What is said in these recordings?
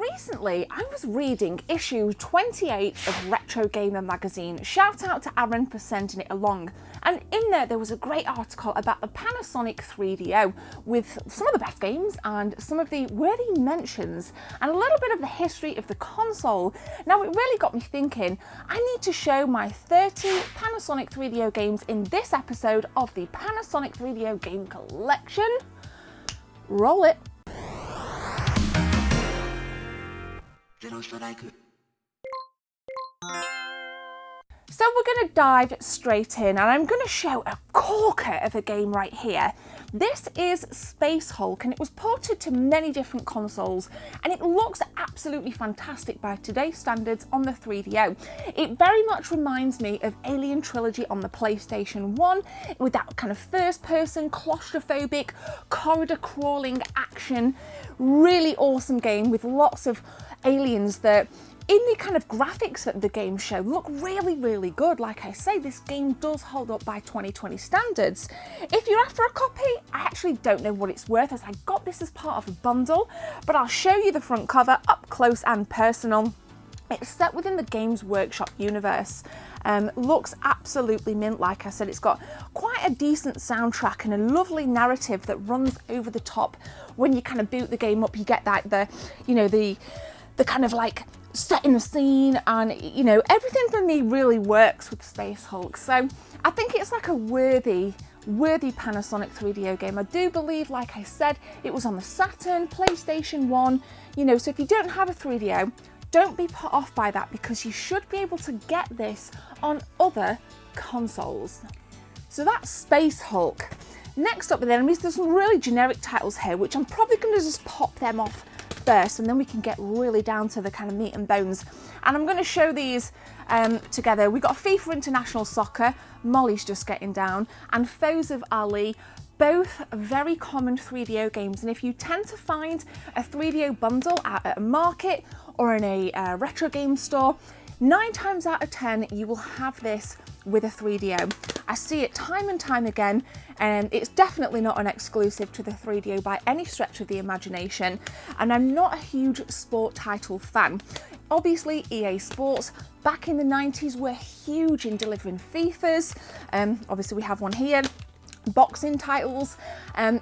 recently I was reading issue 28 of Retro Gamer magazine. Shout out to Aaron for sending it along. And in there was a great article about the Panasonic 3DO with some of the best games and some of the worthy mentions and a little bit of the history of the console. Now, it really got me thinking, I need to show my 30 Panasonic 3DO games in this episode of the Panasonic 3DO game collection. Roll it. So we're going to dive straight in, and I'm going to show a corker of a game right here. This is Space Hulk, and it was ported to many different consoles, and it looks absolutely fantastic by today's standards on the 3DO. It very much reminds me of Alien Trilogy on the PlayStation 1, with that kind of first-person, claustrophobic, corridor-crawling action. Really awesome game with lots of aliens that, in the kind of graphics that the game show, look really, really good. Like I say, this game does hold up by 2020 standards. If you're after a copy, I actually don't know what it's worth, as I got this as part of a bundle, but I'll show you the front cover up close and personal. It's set within the Games Workshop universe. Looks absolutely mint. Like I said, it's got quite a decent soundtrack and a lovely narrative that runs over the top. When you kind of boot the game up, you get that the kind of like setting the scene, and everything for me really works with Space Hulk. So I think it's like a worthy Panasonic 3DO game. I do believe, like I said, it was on the Saturn, PlayStation 1, so if you don't have a 3DO, don't be put off by that, because you should be able to get this on other consoles. So that's Space Hulk. Next up with enemies, there's some really generic titles here, which I'm probably going to just pop them off first, and then we can get really down to the kind of meat and bones. And I'm going to show these together. We've got FIFA International Soccer, Molly's just getting down, and Foes of Ali, both very common 3DO games. And if you tend to find a 3DO bundle at a market or in a retro game store, 9 times out of 10 you will have this with a 3DO. I see it time and time again, and it's definitely not an exclusive to the 3DO by any stretch of the imagination. And I'm not a huge sport title fan. Obviously, EA Sports back in the 90s were huge in delivering FIFAs. Obviously we have one here. Boxing titles.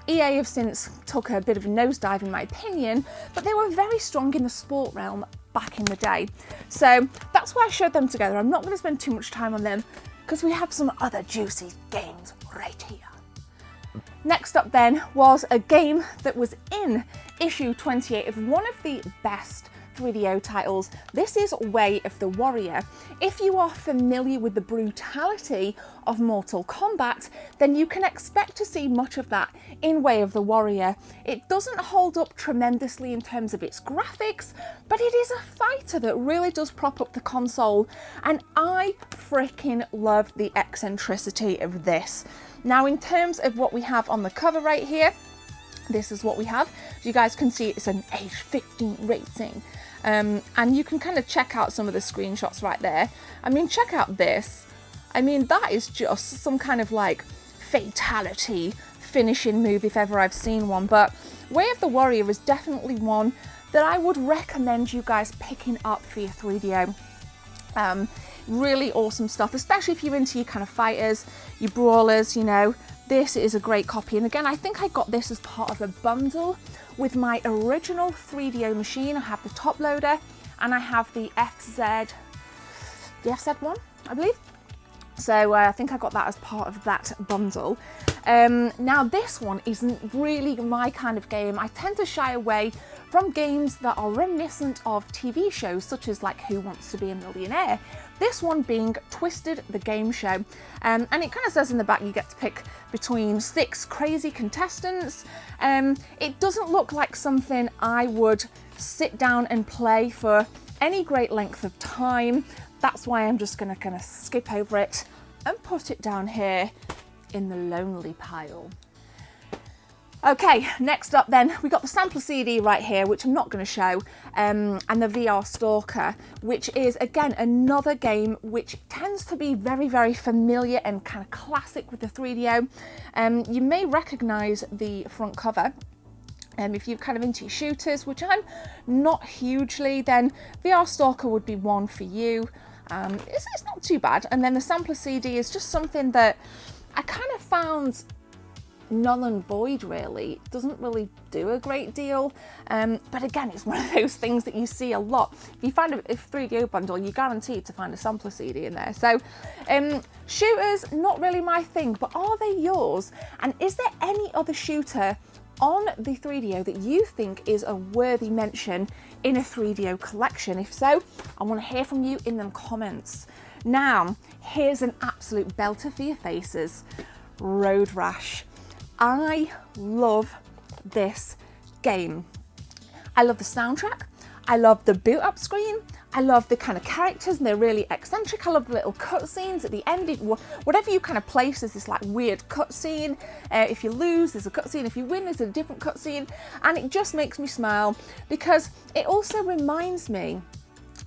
EA have since took a bit of a nosedive in my opinion, but they were very strong in the sport realm back in the day. So that's why I showed them together. I'm not going to spend too much time on them, because we have some other juicy games right here. Next up then was a game that was in issue 28 of one of the best 3DO titles. This is Way of the Warrior. If you are familiar with the brutality of Mortal Kombat, then you can expect to see much of that in Way of the Warrior. It doesn't hold up tremendously in terms of its graphics, but it is a fighter that really does prop up the console, and I freaking love the eccentricity of this. Now, in terms of what we have on the cover right here, this is what we have. As you guys can see, it's an age 15 rating. And you can kind of check out some of the screenshots right there. I mean, check out this. I mean, that is just some kind of like fatality finishing move if ever I've seen one. But Way of the Warrior is definitely one that I would recommend you guys picking up for your 3DO. Really awesome stuff, especially if you're into your kind of fighters, your brawlers, This is a great copy, and again, I think I got this as part of a bundle with my original 3DO machine. I have the top loader, and I have the FZ one, I believe. So I think I got that as part of that bundle. Now this one isn't really my kind of game. I tend to shy away from games that are reminiscent of TV shows, such as like Who Wants to Be a Millionaire. This one being Twisted the Game Show. And it kind of says in the back you get to pick between 6 crazy contestants. It doesn't look like something I would sit down and play for any great length of time. That's why I'm just going to kind of skip over it and put it down here in the lonely pile. Okay, next up then, we got the sampler CD right here, which I'm not going to show, and the Vr Stalker, which is, again, another game which tends to be very, very familiar and kind of classic with the 3DO. You may recognise the front cover. If you're kind of into your shooters, which I'm not hugely, then Vr Stalker would be one for you. It's not too bad. And then the sampler CD is just something that I kind of found null and void, really. It doesn't really do a great deal. But again, it's one of those things that you see a lot. If you find a 3DO bundle, you're guaranteed to find a sampler CD in there. So shooters, not really my thing, but are they yours? And is there any other shooter on the 3DO that you think is a worthy mention in a 3DO collection? If so, I want to hear from you in them comments. Now, here's an absolute belter for your faces. Road Rash. I love this game. I love the soundtrack. I love the boot up screen. I love the kind of characters, and they're really eccentric. I love the little cutscenes at the end. Whatever you kind of place, there's this like weird cutscene. If you lose, there's a cutscene. If you win, there's a different cutscene. And it just makes me smile because it also reminds me,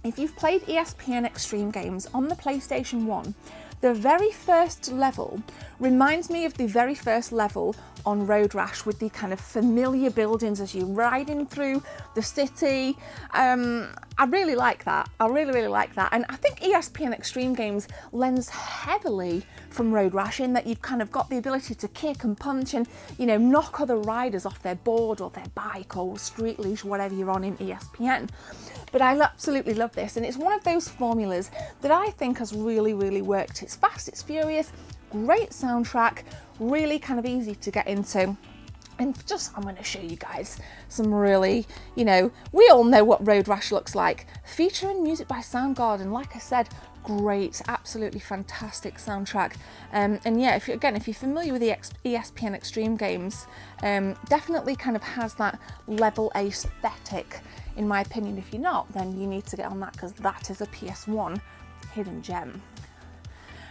if you've played ESPN Extreme games on the PlayStation 1, the very first level reminds me of the very first level on Road Rash, with the kind of familiar buildings as you're riding through the city. I really like that. I really like that. And I think ESPN Extreme games lends heavily from Road Rash in that you've kind of got the ability to kick and punch and, you know, knock other riders off their board or their bike or street leash, whatever you're on in ESPN. But I absolutely love this, and it's one of those formulas that I think has really worked. It's fast, it's furious, great soundtrack, really kind of easy to get into. And I'm going to show you guys some really, you know, we all know what Road Rash looks like. Featuring music by Soundgarden, like I said, great, absolutely fantastic soundtrack. And yeah, if you're familiar with the ESPN Extreme games, definitely kind of has that level A aesthetic, in my opinion. If you're not, then you need to get on that, because that is a PS1 hidden gem.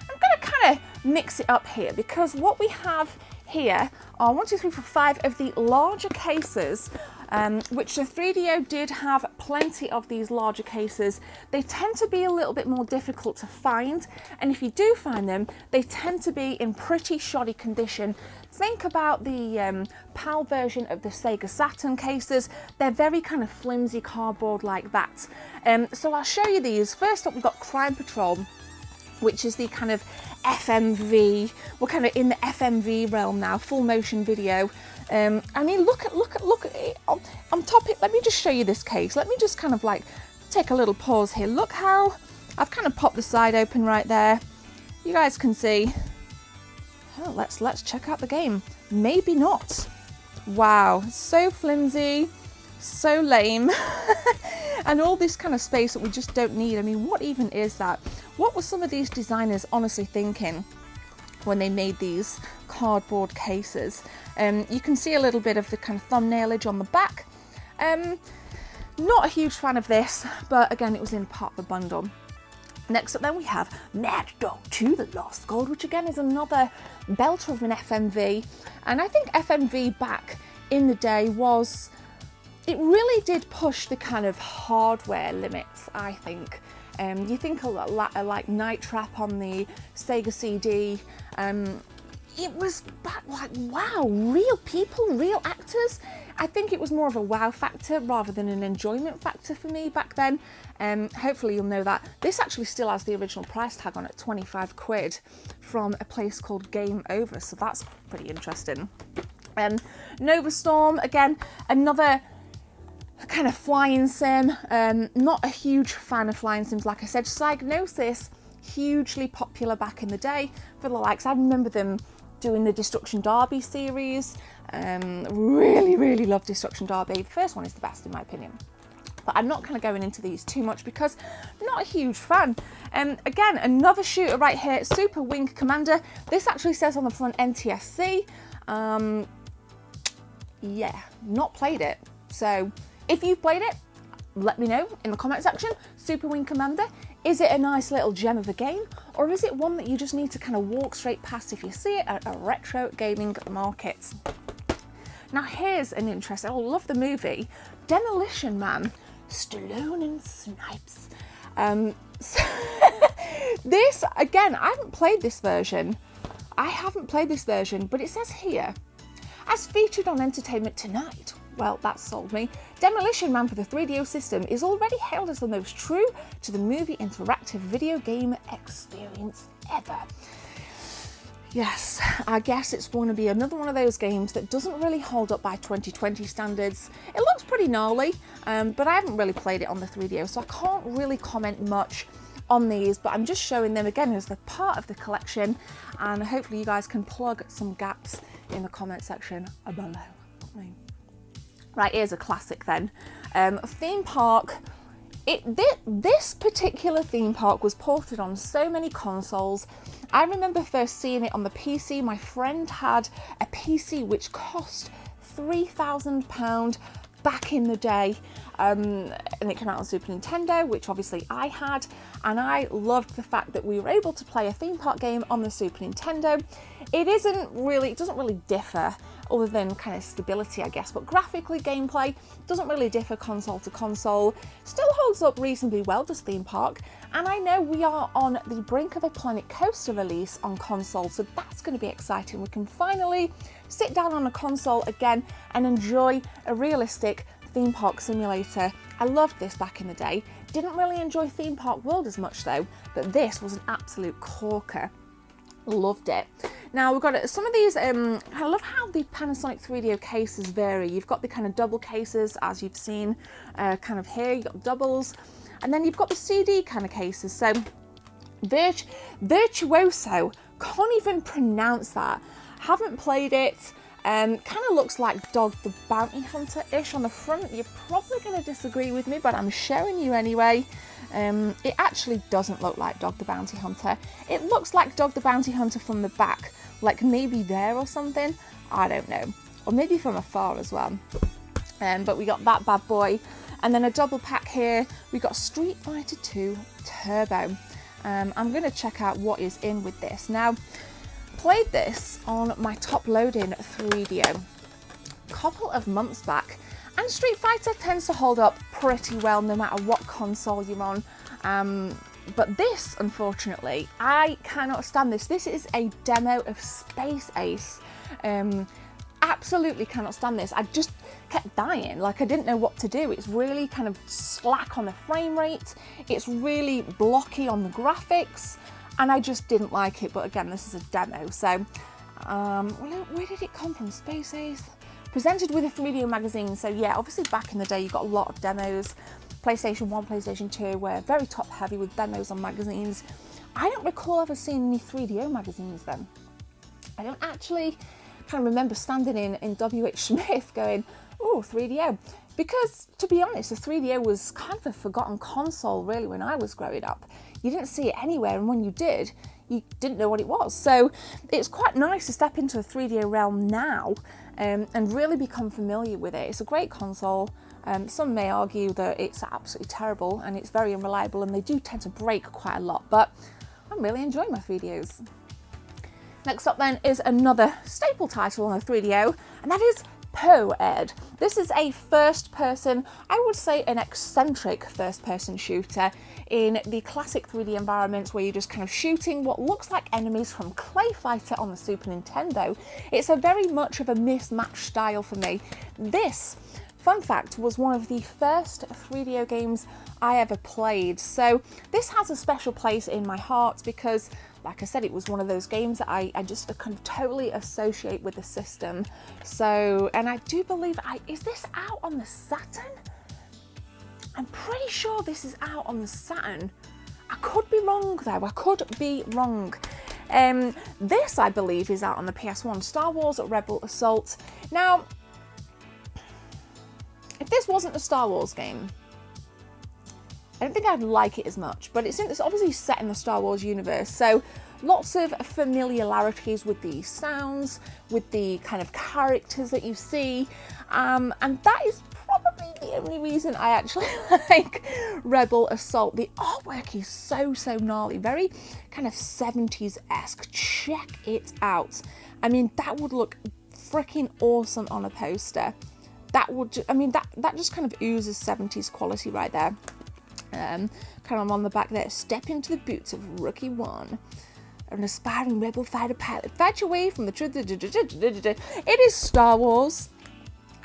I'm going to kind of mix it up here, because what we have here are 1, 2, 3, 4, 5 of the larger cases, which the 3DO did have plenty of these larger cases. They tend to be a little bit more difficult to find, and if you do find them, they tend to be in pretty shoddy condition. Think about the PAL version of the Sega Saturn cases. They're very kind of flimsy cardboard like that. So I'll show you these. First up, we've got Crime Patrol, which is the kind of FMV. We're kind of in the FMV realm now, full motion video. I mean, look at it on top. Let me just show you this case. Let me just kind of like take a little pause here. Look how I've kind of popped the side open right there. You guys can see. Oh, let's check out the game. Maybe not. Wow, so flimsy, so lame. And all this kind of space that we just don't need. I mean, what even is that? What were some of these designers honestly thinking when they made these cardboard cases? You can see a little bit of the kind of thumbnailage on the back. Not a huge fan of this, but again, it was in part of the bundle. Next up then we have Mad Dog 2 The Lost Gold, which again is another belter of an FMV. And I think FMV back in the day it really did push the kind of hardware limits, I think. You think a lot like Night Trap on the Sega CD. It was like, wow, real people, real actors. I think it was more of a wow factor rather than an enjoyment factor for me back then. Hopefully you'll know that. This actually still has the original price tag on it, 25 quid, from a place called Game Over, so that's pretty interesting. Nova Storm, again, another kind of flying sim. Not a huge fan of flying sims, like I said. Psygnosis, hugely popular back in the day for the likes. I remember them doing the Destruction Derby series. Really love Destruction Derby. The first one is the best in my opinion. But I'm not kind of going into these too much because I'm not a huge fan. Again, another shooter right here, Super Wing Commander. This actually says on the front NTSC. Yeah, not played it. So if you've played it, let me know in the comment section. Super Wing Commander, is it a nice little gem of a game, or is it one that you just need to kind of walk straight past if you see it at a retro gaming market? Now here's an interesting, I love the movie, Demolition Man, Stallone and Snipes. So this, again, I haven't played this version, but it says here, as featured on Entertainment Tonight, Well, that sold me. Demolition Man for the 3DO system is already hailed as the most true to the movie interactive video game experience ever. Yes, I guess it's going to be another one of those games that doesn't really hold up by 2020 standards. It looks pretty gnarly, but I haven't really played it on the 3DO, so I can't really comment much on these, but I'm just showing them again as the part of the collection, and hopefully you guys can plug some gaps in the comment section below. Right, here's a classic then. Theme park. This particular theme park was ported on so many consoles. I remember first seeing it on the PC. My friend had a PC which cost £3,000 back in the day, and it came out on Super Nintendo, which obviously I had, and I loved the fact that we were able to play a theme park game on the Super Nintendo. It doesn't really differ, other than kind of stability, I guess, but graphically, gameplay doesn't really differ console to console. Still holds up reasonably well, this theme park, and I know we are on the brink of a Planet Coaster release on console, so that's going to be exciting. We can finally sit down on a console again and enjoy a realistic theme park simulator. I loved this back in the day. Didn't really enjoy Theme Park World as much though, but this was an absolute corker. Loved it. Now we've got some of these, I love how the Panasonic 3DO cases vary. You've got the kind of double cases, as you've seen kind of here, you've got doubles, and then you've got the CD kind of cases. So Virtuoso, can't even pronounce that. Haven't played it. Kind of looks like Dog the Bounty Hunter-ish on the front. You're probably going to disagree with me, but I'm showing you anyway. It actually doesn't look like Dog the Bounty Hunter. It looks like Dog the Bounty Hunter from the back, like maybe there or something. I don't know. Or maybe from afar as well. But we got that bad boy. And then a double pack here. We got Street Fighter 2 Turbo. I'm going to check out what is in with this. Now, played this on my top loading 3DO a couple of months back, and Street Fighter tends to hold up pretty well no matter what console you're on, but this, unfortunately, I cannot stand this. This is a demo of Space Ace. Absolutely cannot stand this. I just kept dying, like I didn't know what to do. It's really kind of slack on the frame rate, it's really blocky on the graphics, and I just didn't like it. But again, this is a demo, so where did it come from? Space Ace, presented with a 3DO magazine. So yeah, obviously back in the day you got a lot of demos. PlayStation 1, PlayStation 2 were very top heavy with demos on magazines. I don't recall ever seeing any 3DO magazines then. I don't actually kind of remember standing in WH Smith going, oh, 3DO. Because, to be honest, the 3DO was kind of a forgotten console, really, when I was growing up. You didn't see it anywhere, and when you did, you didn't know what it was. So it's quite nice to step into the 3DO realm now and really become familiar with it. It's a great console. Some may argue that it's absolutely terrible and it's very unreliable, and they do tend to break quite a lot, but I'm really enjoying my 3DOs. Next up then is another staple title on the 3DO, and that is Poe Ed. This is a first-person, I would say an eccentric first-person shooter in the classic 3D environments where you're just kind of shooting what looks like enemies from Clay Fighter on the Super Nintendo. It's a very much of a mismatched style for me. This, fun fact, was one of the first 3DO games I ever played, so this has a special place in my heart because, like I said, it was one of those games that I just kind of totally associate with the system. So, and I do believe, is this out on the Saturn? I'm pretty sure this is out on the Saturn. I could be wrong though, I could be wrong. This, I believe, is out on the PS1, Star Wars Rebel Assault. Now, if this wasn't a Star Wars game, I don't think I'd like it as much, but it's obviously set in the Star Wars universe, so lots of familiarities with the sounds, with the kind of characters that you see, and that is probably the only reason I actually like Rebel Assault. The artwork is so gnarly, very kind of 70s-esque. Check it out. I mean, that would look freaking awesome on a poster. That would, I mean, that just kind of oozes 70s quality right there. Kind of on the back there, step into the boots of Rookie One, an aspiring rebel fighter pilot. Fight your way from the truth. It is Star Wars.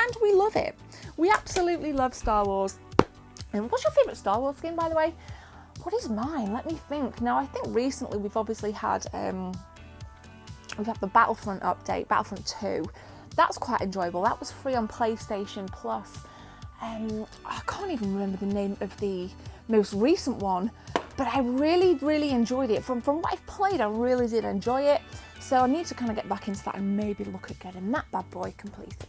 and we love it. We absolutely love Star Wars. And what's your favourite Star Wars game, by the way? What is mine? Let me think. Now, I think recently we've obviously had we've had the Battlefront update, Battlefront 2. That's quite enjoyable. That was free on PlayStation Plus. I can't even remember the name of the most recent one, but I really enjoyed it. From what I've played, I really did enjoy it. So I need to kind of get back into that and maybe look at getting that bad boy completed.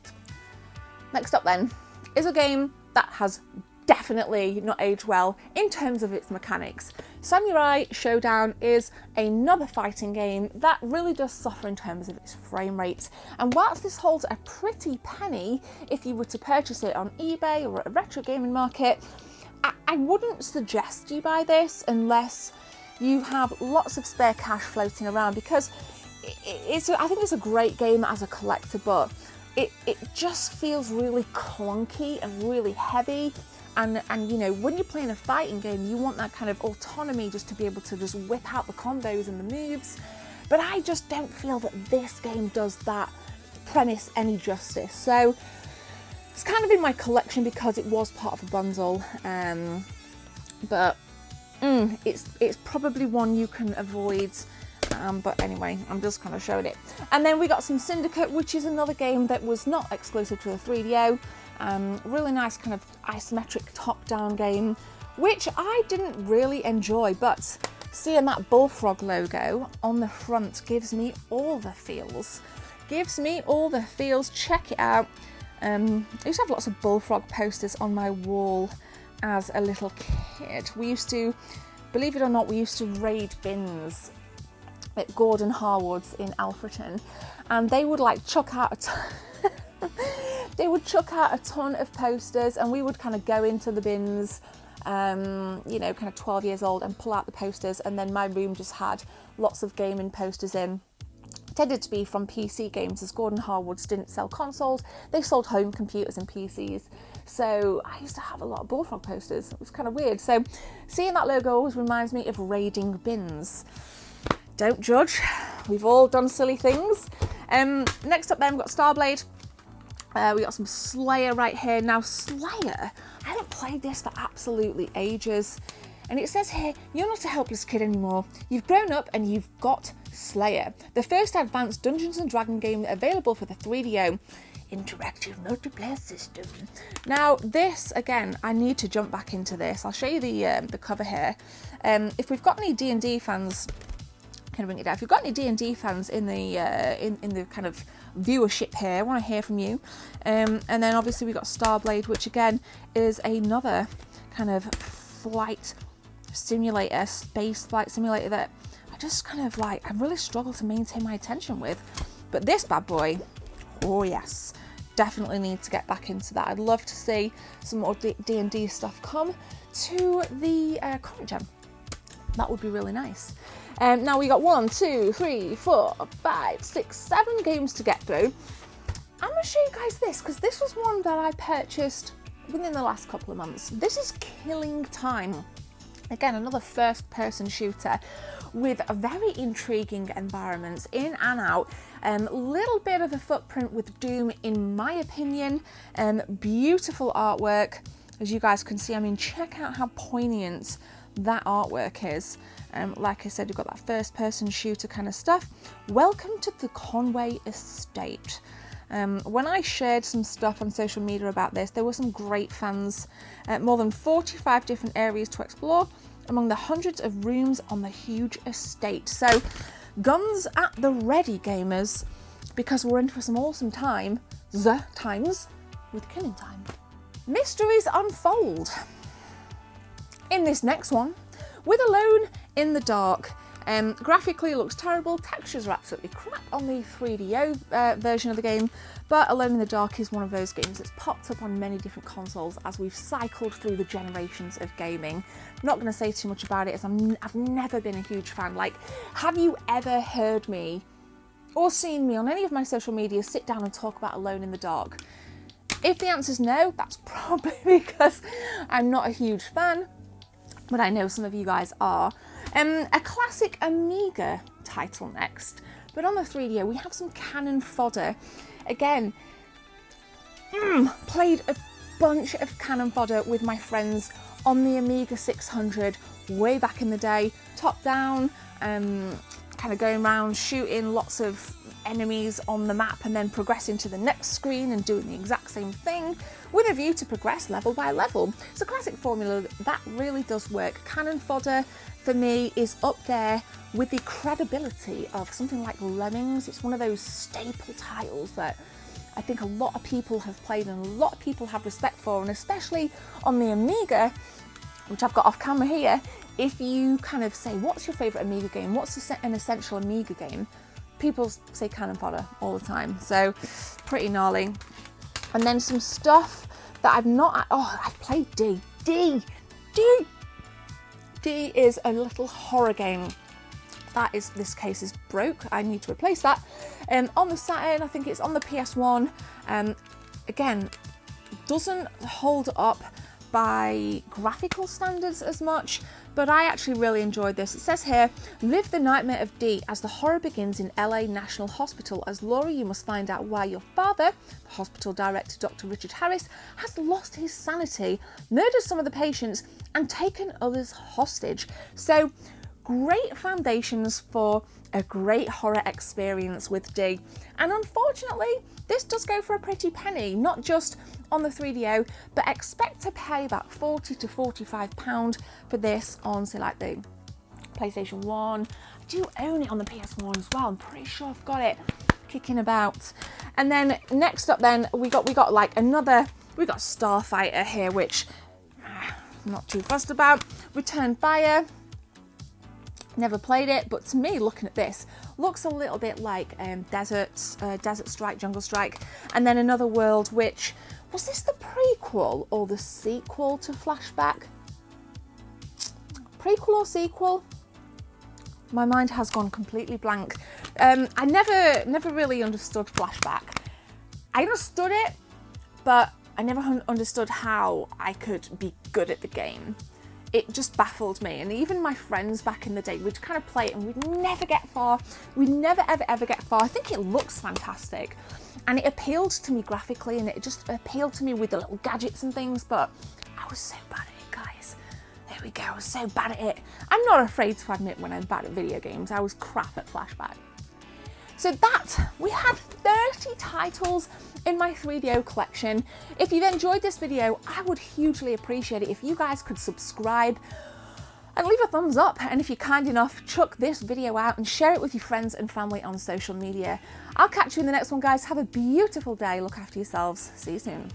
Next up then is a game that has definitely not aged well in terms of its mechanics. Samurai Showdown is another fighting game that really does suffer in terms of its frame rate. And whilst this holds a pretty penny if you were to purchase it on eBay or at a retro gaming market, I wouldn't suggest you buy this unless you have lots of spare cash floating around, because I think it's a great game as a collector, but it just feels really clunky and really heavy. And you know, when you're playing a fighting game, you want that kind of autonomy just to be able to just whip out the combos and the moves. But I just don't feel that this game does that premise any justice. So it's kind of in my collection because it was part of a bundle. But it's probably one you can avoid. But anyway, I'm just kind of showing it. And then we got some Syndicate, which is another game that was not exclusive to the 3DO. Really nice kind of isometric top-down game, which I didn't really enjoy, but seeing that bullfrog logo on the front gives me all the feels. Check it out. I used to have lots of bullfrog posters on my wall as a little kid. We used to, believe it or not, we used to raid bins at Gordon Harwood's in Alfreton, and they would like chuck out a ton of posters, and we would kind of go into the bins, you know, kind of 12 years old, and pull out the posters, and then my room just had lots of gaming posters in. Tended to be from PC games, as Gordon Harwood's didn't sell consoles, they sold home computers and PCs. So I used to have a lot of Bullfrog posters. It was kind of weird. So seeing that logo always reminds me of raiding bins. Don't judge, we've all done silly things. Next up then, we've got Starblade. We got some Slayer right here. Now Slayer, I haven't played this for absolutely ages. And it says here, you're not a helpless kid anymore. You've grown up and you've got Slayer, the first advanced Dungeons & Dragons game available for the 3DO interactive multiplayer system. Now this, again, I need to jump back into this. I'll show you the cover here. If we've got any D&D fans, kind of bring it down. If you've got any D&D fans in the kind of viewership here, I want to hear from you. And then obviously we've got Starblade, which again is another kind of flight simulator, space flight simulator that I just kind of like, I really struggle to maintain my attention with. But this bad boy, oh yes, definitely need to get back into that. I'd love to see some more D&D stuff come to the Comic Gem. That would be really nice. Now we got 1, 2, 3, 4, 5, 6, 7 games to get through. I'm going to show you guys this, because this was one that I purchased within the last couple of months. This is Killing Time. Again, another first-person shooter with a very intriguing environments, in and out. Little bit of a footprint with Doom, in my opinion. Beautiful artwork, as you guys can see. I mean, check out how poignant that artwork is. Like I said, you've got that first-person shooter kind of stuff. Welcome to the Conway Estate. When I shared some stuff on social media about this, there were some great fans. More than 45 different areas to explore among the hundreds of rooms on the huge estate. So guns at the ready, gamers, because we're in for some awesome times with Killing Time. Mysteries unfold. In this next one, with Alone in the Dark. Graphically it looks terrible, textures are absolutely crap on the 3DO version of the game, but Alone in the Dark is one of those games that's popped up on many different consoles as we've cycled through the generations of gaming. I'm not going to say too much about it, as I've never been a huge fan. Like, have you ever heard me or seen me on any of my social media sit down and talk about Alone in the Dark? If the answer is no, that's probably because I'm not a huge fan, but I know some of you guys are. A classic Amiga title next, but on the 3DO we have some canon fodder. Again, Played a bunch of cannon fodder with my friends on the Amiga 600 way back in the day, top down, kind of going around shooting lots of enemies on the map and then progressing to the next screen and doing the exact same thing with a view to progress level by level. It's a classic formula that really does work. Cannon fodder for me is up there with the credibility of something like Lemmings. It's one of those staple titles that I think a lot of people have played and a lot of people have respect for, and especially on the Amiga, which I've got off camera here. If you kind of say, what's your favourite Amiga game? What's an essential Amiga game? People say cannon fodder all the time, so pretty gnarly. And then some stuff that I've not, I've played D. D is a little horror game. That is, this case is broke. I need to replace that. On the Saturn, I think it's on the PS1. Again, doesn't hold up by graphical standards as much, but I actually really enjoyed this. It says here, live the nightmare of D as the horror begins in LA National Hospital. As Laurie, you must find out why your father, the hospital director Dr. Richard Harris, has lost his sanity, murdered some of the patients, and taken others hostage. So, great foundations for a great horror experience with D. And unfortunately, this does go for a pretty penny, not just on the 3DO, but expect to pay about £40 to £45 for this on, say, like the PlayStation 1. I do own it on the PS1 as well. I'm pretty sure I've got it kicking about. And then next up then, we got like we got Starfighter here, which I'm not too fussed about. Return Fire. Never played it, but to me, looking at this, looks a little bit like Desert Strike, Jungle Strike, and then Another World, which, was this the prequel or the sequel to Flashback? Prequel or sequel? My mind has gone completely blank. I never really understood Flashback. I understood it, but I never understood how I could be good at the game. It just baffled me, and even my friends back in the day, we'd kind of play it and we'd never get far. We'd never ever get far. I think it looks fantastic and it appealed to me graphically, and it just appealed to me with the little gadgets and things, but I was so bad at it, guys. There we go, I was so bad at it. I'm not afraid to admit when I'm bad at video games. I was crap at Flashback. So we had 30 titles in my 3DO collection. If you've enjoyed this video, I would hugely appreciate it if you guys could subscribe and leave a thumbs up. And if you're kind enough, chuck this video out and share it with your friends and family on social media. I'll catch you in the next one, guys. Have a beautiful day. Look after yourselves. See you soon.